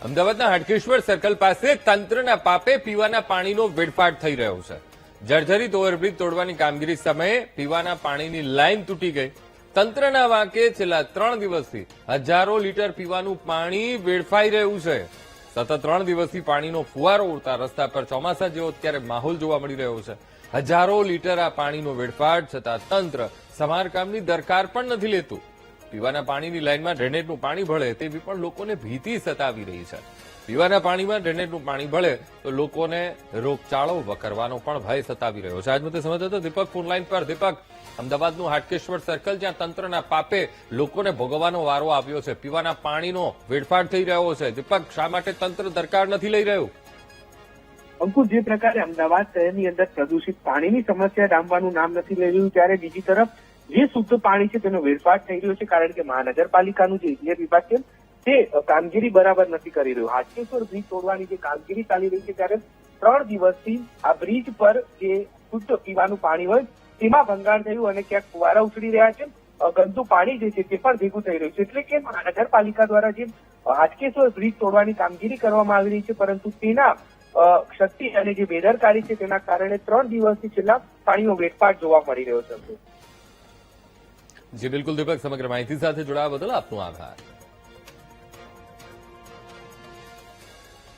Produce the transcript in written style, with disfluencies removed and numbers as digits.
અમદાવાદના હાટકેશ્વર સર્કલ પાસે તંત્રના પાપે પીવાના પાણીનો વેડફાટ થઈ રહ્યો છે. જર્જરિત ઓવરબ્રિજ તોડવાની કામગીરી સમયે પીવાના પાણીની લાઇન તૂટી ગઈ. તંત્રના વાંકે છેલ્લા 3 દિવસથી હજારો લીટર પીવાનું પાણી વેડફાઈ રહ્યું છે. સતત 3 દિવસથી પાણીનો ફુવારો ઉડતા રસ્તા પર ચોમાસા જેવો અત્યારે માહોલ જોવા મળી રહ્યો છે. હજારો લીટર આ પાણીનો વેડફાટ છતાં તંત્ર સમારકામની દરકાર પણ નથી લેતું. પીવાના પાણીની લાઇનમાં ડ્રેનેજનું પાણી ભળે તેવી પણ લોકોને ભીતિ સતાવી રહી છે. પીવાના પાણીમાં ડ્રેનેજનું પાણી ભળે તો લોકોને રોગચાળો વકરવાનો પણ ભય સતાવી રહ્યો છે. આજ મુદ્દે સંવાદદાતા દીપક ફોનલાઈન પર. દીપક, અમદાવાદનું હાટકેશ્વર સર્કલ જ્યાં તંત્રના પાપે લોકોને ભોગવવાનો વારો આવ્યો છે, પીવાના પાણીનો વેડફાટ થઈ રહ્યો છે. દીપક, શા માટે તંત્ર દરકાર નથી લઈ રહ્યું? અંકુશ, જે પ્રકારે અમદાવાદ શહેરની અંદર પ્રદૂષિત પાણીની સમસ્યા ડામવાનું નામ નથી લઈ રહ્યું, ત્યારે બીજી તરફ જે શુદ્ધ પાણી છે તેનો વેડફાટ થઈ રહ્યો છે. કારણ કે મહાનગરપાલિકાનું જે ઇજનેર વિભાગ છે તે કામગીરી બરાબર નથી કરી રહ્યું. હાટકેશ્વર બ્રિજ તોડવાની જે કામગીરી ચાલી રહી છે ત્યારે 3 દિવસથી આ બ્રિજ પર જે શુદ્ધ પીવાનું પાણી હોય તેમાં ભંગાણ થયું અને ક્યાંક ફુવારા ઉછળી રહ્યા છે. ગંદુ પાણી જે છે તે પણ ભેગું થઈ રહ્યું છે. એટલે કે મહાનગરપાલિકા દ્વારા જે હાટકેશ્વર બ્રિજ તોડવાની કામગીરી કરવામાં આવી રહી છે, પરંતુ તેના શક્તિ અને જે બેદરકારી છે તેના કારણે 3 દિવસથી છેલ્લા પાણીનો વેડફાટ જોવા મળી રહ્યો છે. જી બિલકુલ દીપક, સમગ્ર માહિતી સાથે જોડાવા બદલ આપનો આભાર.